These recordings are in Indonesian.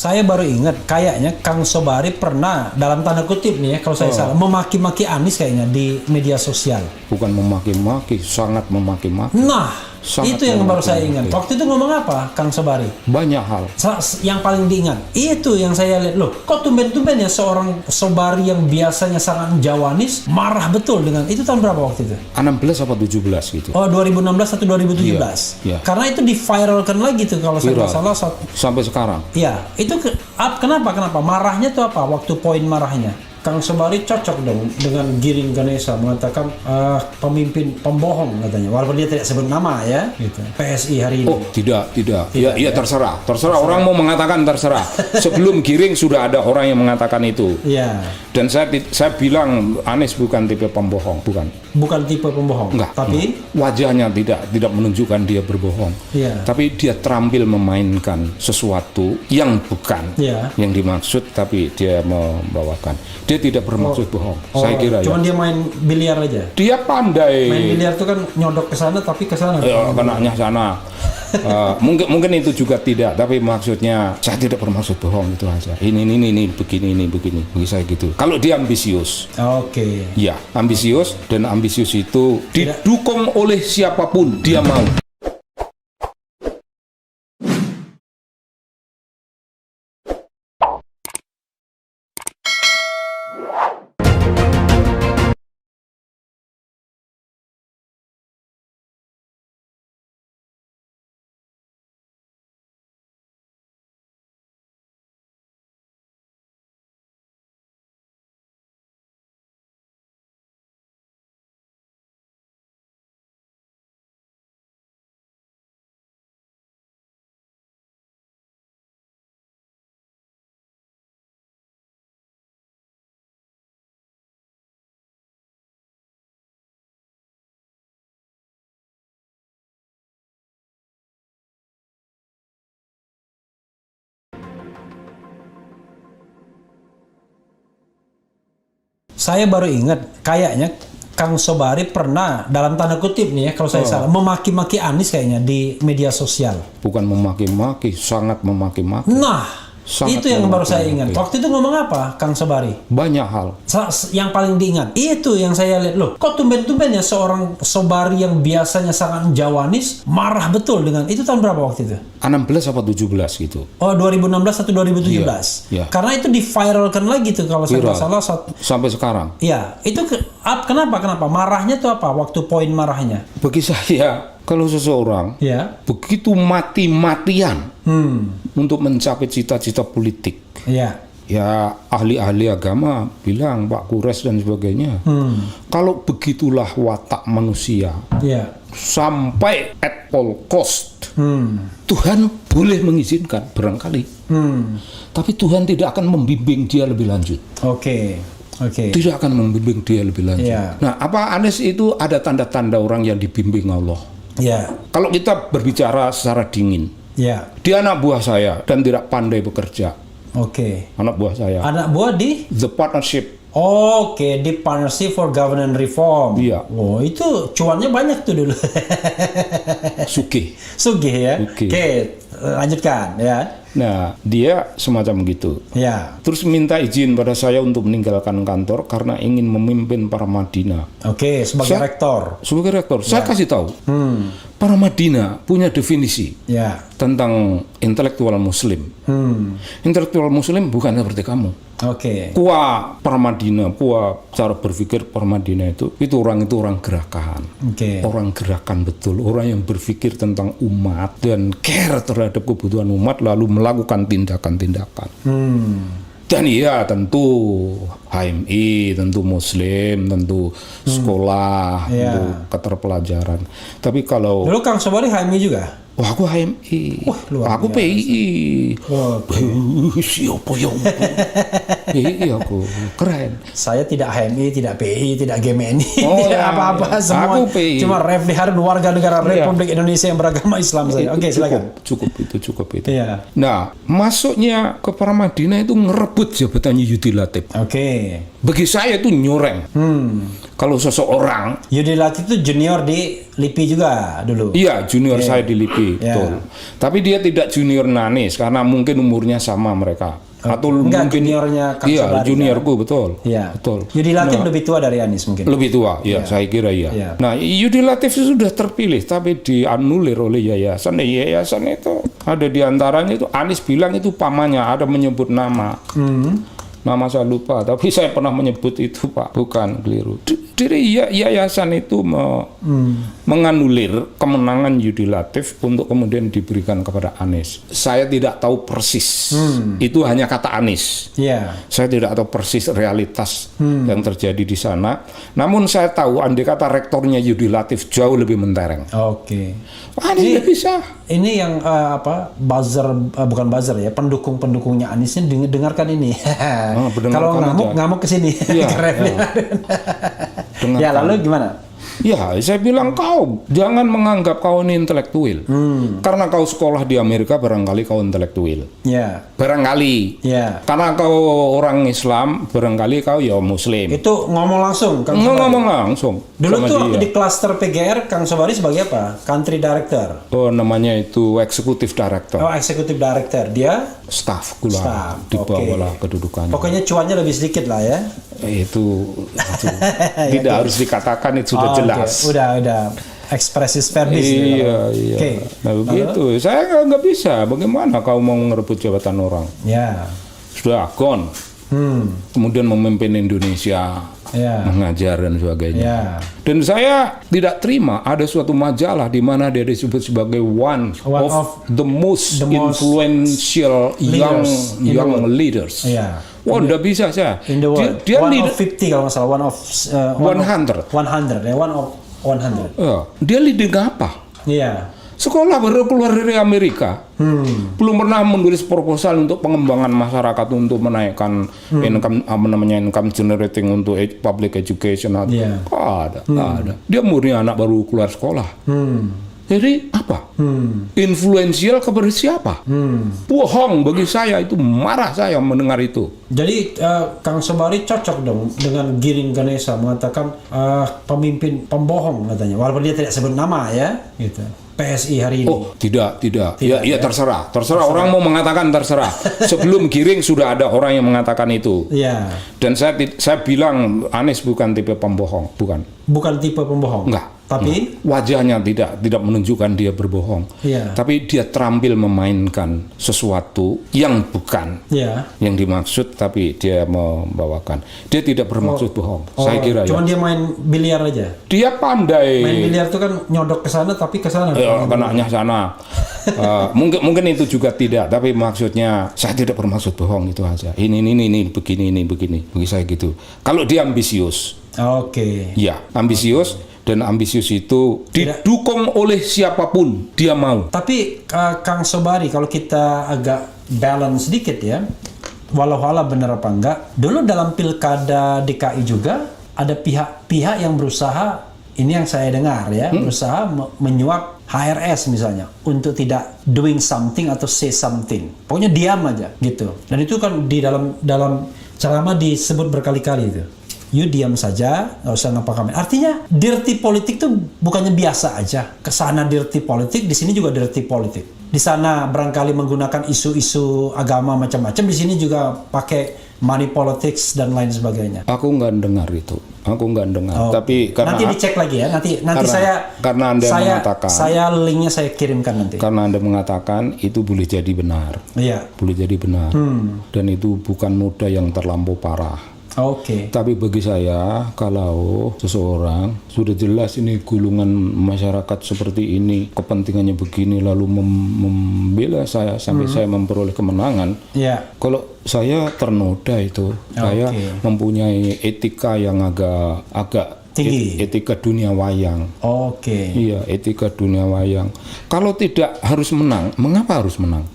Saya baru ingat, kayaknya Kang Sobari pernah, dalam tanda kutip nih ya, kalau saya salah, memaki-maki Anies kayaknya di media sosial. Bukan memaki-maki, sangat memaki-maki. Nah, Sangat itu yang baru saya ingat. Waktu itu ngomong apa, Kang Sobari? Banyak hal. Yang paling diingat, itu yang saya lihat. Loh, kok tumben-tumben ya seorang Sobari yang biasanya sangat Jawanis, marah betul dengan, itu tahun berapa waktu itu? 16 apa 17 gitu. Oh, 2016 atau 2017? Iya. Karena itu di-viralkan lagi tuh kalau saya nggak salah. Sampai sekarang. Iya, itu kenapa? Marahnya tuh apa? Waktu poin marahnya? Kang Sobari cocok dong dengan Giring Ganesa mengatakan pemimpin pembohong katanya, walaupun dia tidak sebut nama ya, gitu. PSI hari ini. Oh tidak. Ya terserah orang mau mengatakan terserah. Sebelum Giring sudah ada orang yang mengatakan itu. Iya. Dan saya bilang Anies bukan tipe pembohong, Bukan tipe pembohong. Enggak. Tapi wajahnya tidak menunjukkan dia berbohong. Iya. Tapi dia terampil memainkan sesuatu yang bukan yang dimaksud, tapi dia membawakan. Dia tidak bermaksud bohong. Saya kira cuman dia main biliar aja. Dia pandai. Main biliar itu kan nyodok ke sana tapi ke sana. Kenanya sana. Mungkin itu juga tidak, tapi maksudnya saya tidak bermaksud bohong, itu aja. Ini begini. Bagi saya gitu. Kalau dia ambisius. Oke. Ya, ambisius, dan ambisius itu didukung oleh siapapun dia mau. Saya baru ingat, kayaknya Kang Sobari pernah, dalam tanda kutip nih ya, kalau saya salah, memaki-maki Anies kayaknya di media sosial. Bukan memaki-maki, sangat memaki-maki. Nah, itu yang baru saya ingat. Waktu itu ngomong apa, Kang Sobari? Banyak hal. Yang paling diingat, itu yang saya lihat. Loh, kok tumben-tumben ya seorang Sobari yang biasanya sangat Jawanis, marah betul dengan, itu tahun berapa waktu itu? 16 apa 17 gitu. Oh, 2016 atau 2017? Iya. Karena itu di-viralkan lagi tuh kalau saya nggak salah. Sampai sekarang. Iya, itu kenapa? Marahnya tuh apa? Waktu poin marahnya? Bagi saya, kalau seseorang begitu mati-matian untuk mencapai cita-cita politik, ya ahli-ahli agama bilang, Pak Kures dan sebagainya, kalau begitulah watak manusia, sampai at all cost, Tuhan boleh mengizinkan barangkali, tapi Tuhan tidak akan membimbing dia lebih lanjut. Tidak akan membimbing dia lebih lanjut. Nah, apa Anies itu ada tanda-tanda orang yang dibimbing Allah. Kalau kita berbicara secara dingin, dia anak buah saya dan tidak pandai bekerja. Anak buah saya. Anak buah di The Partnership. Di Partnership for Governance Reform. Iya. Oh, itu cuannya banyak tuh dulu. Sugih ya. Sugih. Oke, lanjutkan ya. Nah, dia semacam gitu. Terus minta izin pada saya untuk meninggalkan kantor karena ingin memimpin Paramadina. Sebagai rektor. Sebagai rektor. Saya kasih tahu. Paramadina punya definisi tentang intelektual Muslim. Intelektual Muslim bukan seperti kamu. Kuah Paramadina, cara berpikir Paramadina itu orang gerakan. Orang gerakan betul, orang yang berpikir tentang umat dan care terhadap kebutuhan umat lalu melakukan tindakan-tindakan. Dan iya tentu HMI, tentu Muslim, tentu sekolah, tentu keterpelajaran. Tapi kalau dulu Kang Sobari HMI juga? Aku HMI, aku biasa. PII. Siapa yang PII aku keren. Saya tidak HMI, tidak PII, tidak GMNI, tidak ya, apa-apa semua. Aku PII. Cuma Refli Harun, warga negara Republik Indonesia yang beragama Islam saja. Silakan. Cukup itu. Nah, masuknya ke Paramadina itu ngerebut jabatannya Yudi Latif. Bagi saya itu nyoreng. Kalau seseorang, Yudi Latif itu junior di LIPI juga dulu. iya junior saya di LIPI, betul. Tapi dia tidak junior Nanis karena mungkin umurnya sama mereka. Atau Enggak, mungkin juniornya Kang iya Sobari, juniorku betul. Iya. Betul. Yudi Latif lebih tua dari Anies mungkin. Lebih tua, ya saya kira iya. Nah, Yudi Latif sudah terpilih tapi dianulir oleh yayasan. Yayasan itu ada di antaranya itu Anies bilang itu pamannya, ada menyebut nama. Nama saya lupa, tapi saya pernah menyebut itu Pak, bukan keliru. Dari yayasan itu menganulir kemenangan Yudi Latif untuk kemudian diberikan kepada Anies. Saya tidak tahu persis, itu hanya kata Anies. Saya tidak tahu persis realitas yang terjadi di sana. Namun saya tahu andai kata rektornya Yudi Latif jauh lebih mentereng. Anies nggak bisa. Ini yang buzzer, bukan buzzer ya, pendukung-pendukungnya Anies ini dengarkan ini. Kalau ngamuk ke sini. Ya, lalu gimana? Ya, saya bilang kau jangan menganggap kau ini intelektual. Karena kau sekolah di Amerika barangkali kau intelektual. Barangkali. Karena kau orang Islam barangkali kau ya Muslim. Itu ngomong langsung. Ngomong langsung. Dulu tuh waktu di klaster PGR Kang Sobari sebagai apa? Country Director. Oh, namanya itu Executive Director. Oh, Executive Director. Dia staff kula di bawah lah kedudukannya. Pokoknya cuannya lebih sedikit lah ya. Itu tidak harus dikatakan, itu sudah jelas. Udah ekspresis verbis. Iya. Nah begitu. Saya nggak bisa. Bagaimana kau mau merebut jabatan orang? Sudah gone. Kemudian memimpin Indonesia, mengajar dan sebagainya. Dan saya tidak terima ada suatu majalah di mana dia disebut sebagai one of the most influential young leaders. Wah, udah bisa saya. Dia one of 50 kalau nggak salah, one of 100. 100 ya, one of 100. Dia leading apa? Sekolah baru keluar dari Amerika, belum pernah menulis proposal untuk pengembangan masyarakat untuk menaikkan income generating untuk public education. Nggak ada. Dia murni anak baru keluar sekolah. Jadi apa? Influensial kepada siapa? Bohong bagi saya, itu marah saya mendengar itu. Jadi Kang Sobari cocok dong dengan Giring Ganesa mengatakan pemimpin pembohong katanya, walaupun dia tidak sebut nama ya, gitu. PSI hari ini. Oh, tidak. Ya, terserah orang mau mengatakan, terserah. Sebelum Giring sudah ada orang yang mengatakan itu. Dan saya bilang Anies bukan tipe pembohong, bukan. Bukan tipe pembohong. Enggak. Tapi wajahnya tidak menunjukkan dia berbohong. Tapi dia terampil memainkan sesuatu yang bukan yang dimaksud, tapi dia membawakan. Dia tidak bermaksud bohong. Saya kira cuman dia main biliar aja. Dia pandai. Main biliar itu kan nyodok ke sana tapi ke sana. Kenanya sana. Mungkin itu juga tidak, tapi maksudnya saya tidak bermaksud bohong, itu aja. Ini begini. Bagi saya gitu. Kalau dia ambisius. Ya, ambisius. Dan ambisius itu didukung oleh siapapun dia mau. Tapi Kang Sobari, kalau kita agak balance sedikit ya, walau benar apa enggak, dulu dalam pilkada DKI juga ada pihak-pihak yang berusaha, ini yang saya dengar ya, berusaha menyuap HRS misalnya untuk tidak doing something atau say something, pokoknya diam aja gitu. Dan itu kan di dalam ceramah disebut berkali-kali itu. You diam saja, nggak usah ngapa-ngapain. Artinya dirty politik tuh bukannya biasa aja. Kesana dirty politik, di sini juga dirty politik. Di sana barangkali menggunakan isu-isu agama macam-macam, di sini juga pakai money politics dan lain sebagainya. Aku nggak dengar itu. Tapi karena nanti dicek lagi ya. Nanti karena Anda mengatakan, saya linknya saya kirimkan nanti. Karena Anda mengatakan itu boleh jadi benar. Boleh jadi benar. Dan itu bukan noda yang terlampau parah. Tapi bagi saya, kalau seseorang sudah jelas ini gulungan masyarakat seperti ini, kepentingannya begini, lalu membela saya sampai saya memperoleh kemenangan, kalau saya ternoda itu, saya mempunyai etika yang agak tinggi. Etika dunia wayang. Iya, etika dunia wayang. Kalau tidak harus menang, mengapa harus menang?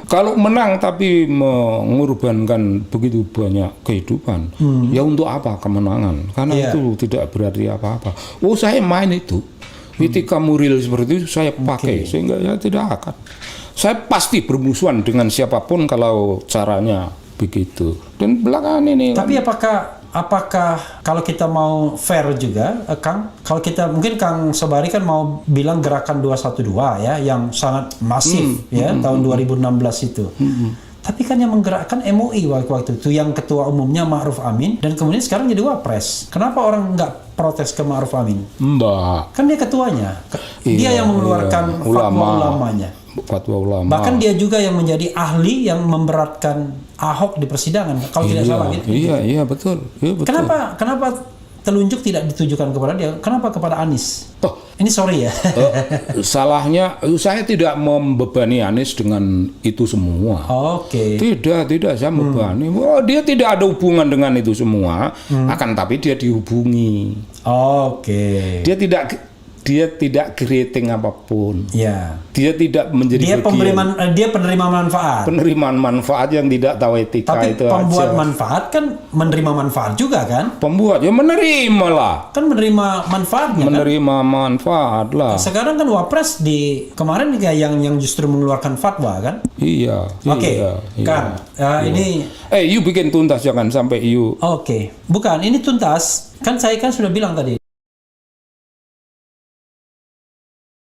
Kalau menang tapi mengorbankan begitu banyak kehidupan, ya untuk apa kemenangan? Karena itu tidak berarti apa-apa. Saya main itu. Etika moral seperti itu saya pakai, sehingga ya tidak akan. Saya pasti bermusuhan dengan siapapun kalau caranya begitu. Dan belakangan ini tapi apakah kalau kita mau fair juga, Kang, kalau kita mungkin Kang Sobari kan mau bilang gerakan 212 ya, yang sangat masif tahun 2016 itu. Tapi kan yang menggerakkan MUI waktu itu, yang ketua umumnya Ma'ruf Amin, dan kemudian sekarang jadi wapres. Kenapa orang nggak protes ke Ma'ruf Amin? Mbak. Kan dia ketuanya, dia yang mengeluarkan fatwa ulamanya. Fatwa ulama. Bahkan dia juga yang menjadi ahli yang memberatkan Ahok di persidangan, kalau tidak salah gitu. Iya, betul. Betul. Kenapa telunjuk tidak ditujukan kepada dia? Kenapa kepada Anies? Ini sorry ya. Salahnya saya tidak membebani Anies dengan itu semua. Oke. Tidak saya membebani. Dia tidak ada hubungan dengan itu semua. Akan tapi dia dihubungi. Oke. Dia tidak creating apapun. Ya. Dia tidak menjadi dia penerima manfaat. Penerimaan manfaat yang tidak tahu etika. Tapi itu pembuat aja. manfaat kan menerima manfaat juga kan? Pembuat ya menerima lah. Kan menerima manfaatnya menerima manfaat lah. Sekarang kan wapres di kemarin yang justru mengeluarkan fatwa kan? Iya. Oke. Kan ini. You bikin tuntas jangan sampai you. Oke. Bukan ini tuntas. Kan saya sudah bilang tadi.